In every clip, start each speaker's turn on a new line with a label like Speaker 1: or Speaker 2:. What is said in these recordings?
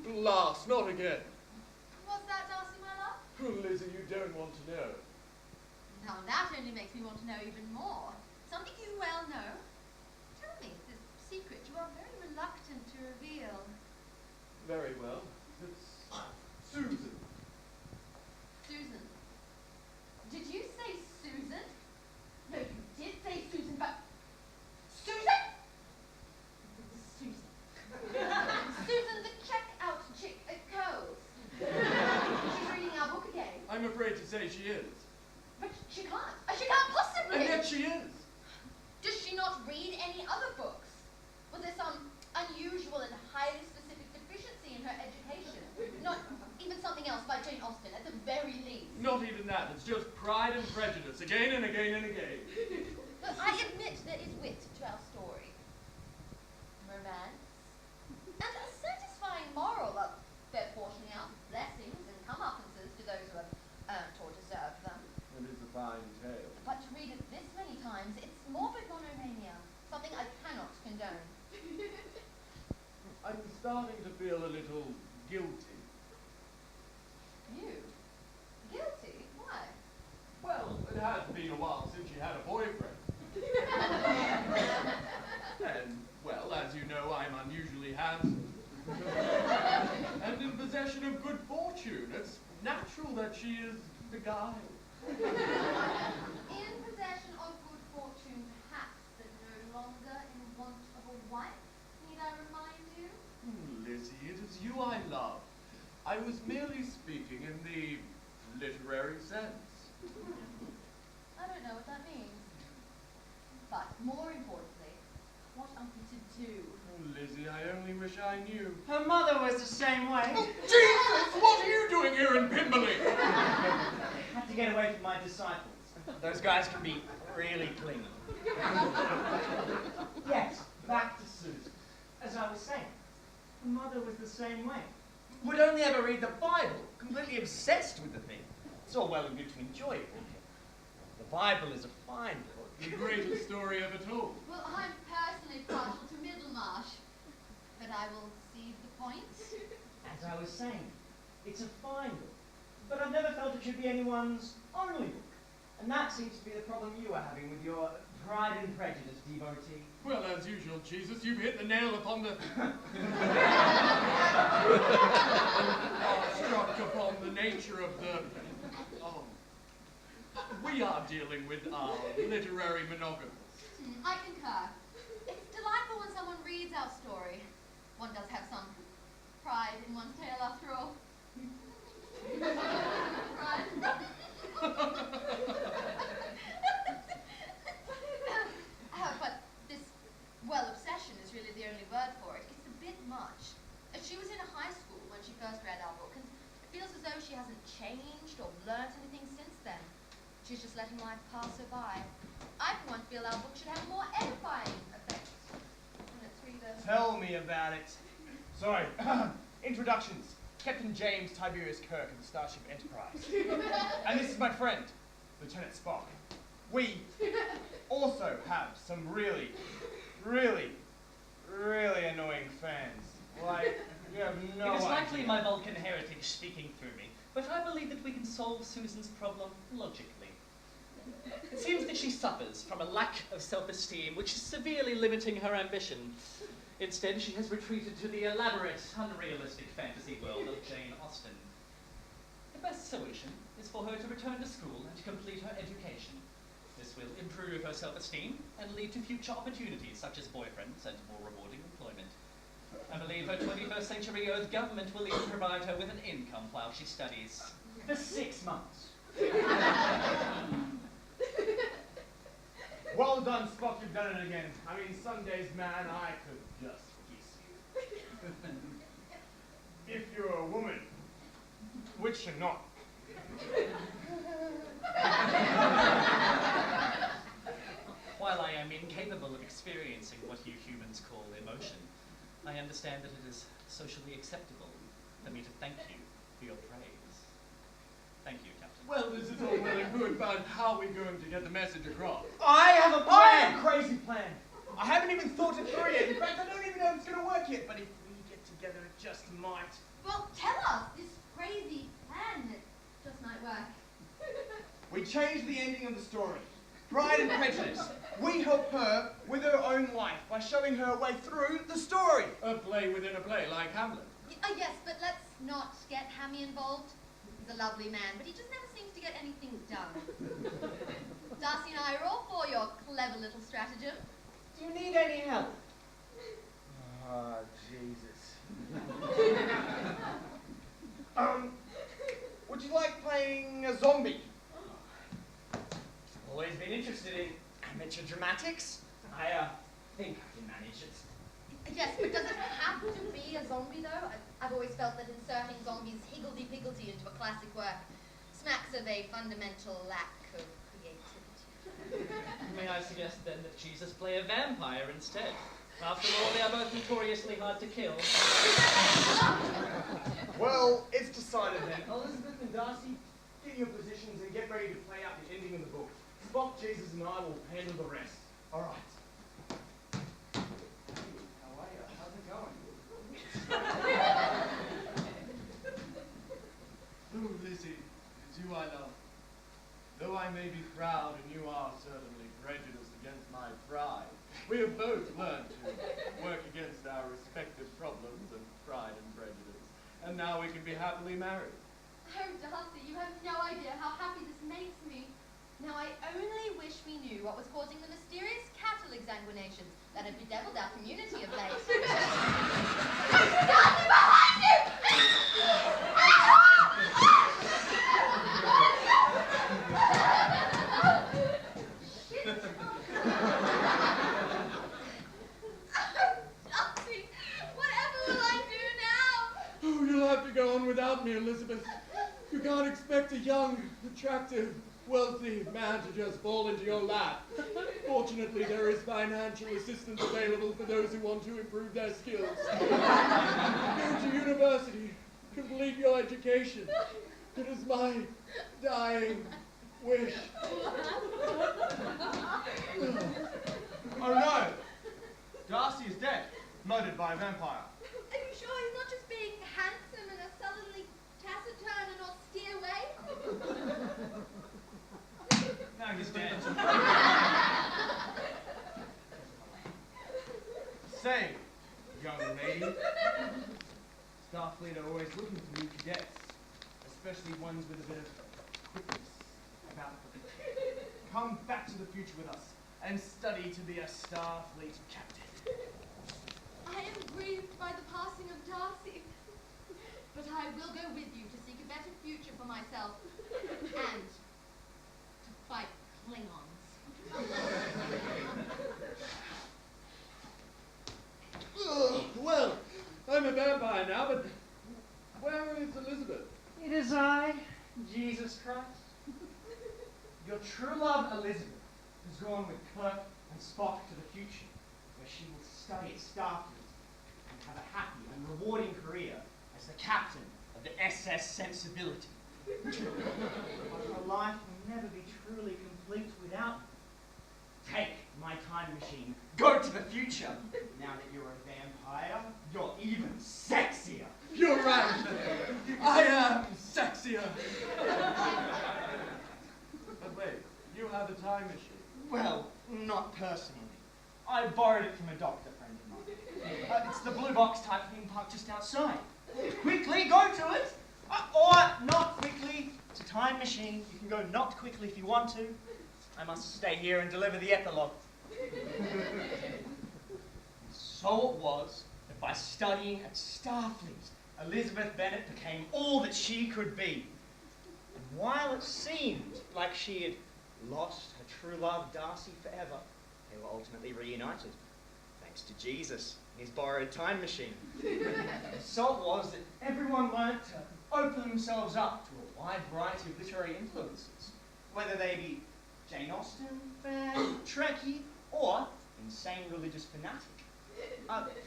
Speaker 1: Blast, not again.
Speaker 2: What's that, Darcy, my love?
Speaker 1: Oh, Lizzie, you don't want to know.
Speaker 2: Now that only makes me want to know even more. Something you well know. Tell me, this secret you are very reluctant to reveal.
Speaker 1: Very well. It's Susan.
Speaker 2: Susan. Did you say Susan? No, you did say Susan, but... Susan? Susan. Susan, the checkout chick at Coles. She's reading our book again.
Speaker 1: I'm afraid to say she is.
Speaker 2: But she can't. She can't possibly.
Speaker 1: And yet she is.
Speaker 2: Does she not read any other books? Was there some unusual and highly specific deficiency in her education? Not even something else by Jane Austen, at the very least.
Speaker 1: Not even that. It's just Pride and Prejudice, again and again and again.
Speaker 2: But I admit there is wit to our story. Romance. And a satisfying moral of fair portioning out blessings and comeuppances to those who have earned or deserved them.
Speaker 1: It is a fine tale.
Speaker 2: But to read it this many times, it's morbid monomania, something I cannot condone.
Speaker 1: I'm starting to feel a little guilty.
Speaker 2: You? Guilty? Why?
Speaker 1: Well, it has been a while since you had a boyfriend. And, well, as you know, I'm unusually handsome. And in possession of good fortune. It's natural that she is beguiled.
Speaker 2: In possession of good fortune, perhaps, but no longer in want of a wife, need I remind you?
Speaker 1: Lizzie, it is you I love. I was merely speaking in the literary sense.
Speaker 2: I don't know what that means. But, more importantly, what are we to do?
Speaker 1: Oh, Lizzie, I only wish I knew.
Speaker 3: Her mother was the same way.
Speaker 1: Oh, Jesus! What are you doing here in Pimberley?
Speaker 3: I had to get away from my disciples. Those guys can be really clingy. Yes, back to Susan. As I was saying, her mother was the same way. Would only ever read the Bible, completely obsessed with the thing. It's all well and good to enjoy it. The Bible is a fine book.
Speaker 1: The greatest story ever told.
Speaker 2: Well, I'm personally partial to Middlemarch, but I will cede the point.
Speaker 3: As I was saying, it's a fine book, but I've never felt it should be anyone's only book. And that seems to be the problem you are having with your Pride and Prejudice devotee.
Speaker 1: Well, as usual, Jesus, you've hit the nail upon the... struck upon the nature of the... Oh. We are dealing with our literary monogamist.
Speaker 2: I concur. It's delightful when someone reads our story. One does have some pride in one's tale, after all. Pride. But this, well, obsession is really the only word for it. It's a bit much. She was in a high school when she first read our book, and it feels as though she hasn't changed or learnt anything since then. She's just letting life pass her by. I, for one, feel our book should have more edifying effects on its reader.
Speaker 4: Tell me about it. Sorry. Introductions. Captain James Tiberius Kirk of the Starship Enterprise. And this is my friend, Lieutenant Spock. We also have some really, really, really annoying fans. Like, you have no idea.
Speaker 5: It is likely my Vulcan heritage speaking through me, but I believe that we can solve Susan's problem logically. It seems that she suffers from a lack of self-esteem, which is severely limiting her ambition. Instead, she has retreated to the elaborate, unrealistic fantasy world of Jane Austen. The best solution is for her to return to school and complete her education. This will improve her self-esteem and lead to future opportunities such as boyfriends and more rewarding employment. I believe her 21st century Earth government will even provide her with an income while she studies.
Speaker 3: For 6 months.
Speaker 4: Well done, Spock, you've done it again. I mean, some days, man, I could just kiss you. If you're a woman, which you're not.
Speaker 5: While I am incapable of experiencing what you humans call emotion, I understand that it is socially acceptable for me to thank you for your praise. Thank you, Captain.
Speaker 1: Well, this is all well and good, but how are we going to get the message across?
Speaker 4: I have a plan!
Speaker 3: Crazy plan.
Speaker 4: I haven't even thought it through yet. In fact, I don't even know if it's going to work yet. But if we get together, it just might.
Speaker 2: Well, tell us this crazy plan that just might work.
Speaker 4: We changed the ending of the story. Pride and Prejudice. We help her with her own life by showing her a way through the story.
Speaker 1: A play within a play, like Hamlet.
Speaker 2: Yes, but let's not get Hammy involved. He's a lovely man, but he just never seems to get anything done. Darcy and I are all for your clever little stratagem.
Speaker 3: Do you need any help?
Speaker 4: Ah, Jesus. Would you like playing a zombie?
Speaker 3: Always been interested in amateur dramatics. I think I can manage it.
Speaker 2: Yes, but does it have to be a zombie, though? I've always felt that inserting zombies higgledy-piggledy into a classic work smacks of a fundamental lack of creativity.
Speaker 5: May I suggest then that Jesus play a vampire instead? After all, they are both notoriously hard to kill.
Speaker 4: Well, it's decided then. Elizabeth and Darcy, get in your positions and get ready to play out the ending of the book. Spock, Jesus, and I will handle the rest. All right. How are you? How's it going?
Speaker 1: Oh, Lizzie, it's you I love. Though I may be proud and you are certainly prejudiced against my pride, we have both learned to work against our respective problems of pride and prejudice, and now we can be happily married.
Speaker 2: Oh, Darcy, you have no idea how happy this makes me. Now, I only wish we knew what was causing the mysterious cattle exsanguinations that have bedeviled our community of late. Darcy, behind you! Darcy, whatever will I do now?
Speaker 1: Oh, you'll have to go on without me, Elizabeth. You can't expect a young, attractive, wealthy man to just fall into your lap. Fortunately, there is financial assistance available for those who want to improve their skills. Go to university, complete your education. It is my dying wish.
Speaker 4: Oh no! Darcy is dead, murdered by a vampire.
Speaker 2: Are you sure he's not just being handsome in a sullenly taciturn and austere way?
Speaker 4: No, he's dead. Say, young lady, Starfleet are always looking for new cadets, especially ones with a bit of quickness about them. Come back to the future with us and study to be a Starfleet captain.
Speaker 2: I am grieved by the passing of Darcy, but I will go with you to seek a better future for myself and to fight Klingons.
Speaker 1: Well, I'm a vampire now, but where is Elizabeth?
Speaker 3: It is I, Jesus Christ. Your true love, Elizabeth, has gone with Kirk and Spock to the future, where she will study at Starfleet and have a happy and rewarding career as the captain of the SS Sensibility. But her life will never be truly complete without me. Take my time machine, go to the future. Now that you're a vampire, you're even sexier.
Speaker 1: You're right. I am sexier. But wait, you have a time machine.
Speaker 3: Well, not personally. I borrowed it from a doctor friend of mine. It's the blue box type thing parked just outside. Quickly, go to it! Or not quickly. It's a time machine. You can go not quickly if you want to. I must stay here and deliver the epilogue. So it was that by studying at Starfleet, Elizabeth Bennet became all that she could be. And while it seemed like she had lost her true love, Darcy, forever, they were ultimately reunited, thanks to Jesus and his borrowed time machine. So it was that everyone learnt to open themselves up to a wide variety of literary influences, whether they be Jane Austen, fan, Trekkie, or insane religious fanatic.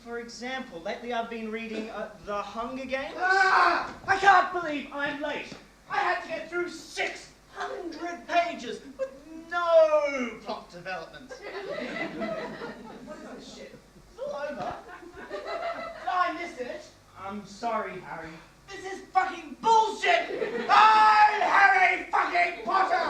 Speaker 3: For example, lately I've been reading The Hunger Games. Ah! I can't believe I'm late. I had to get through 600 pages with no plot development. What is this shit? It's all over. Did I miss it? I'm sorry, Harry.
Speaker 4: This is fucking bullshit! I'm Harry fucking Potter!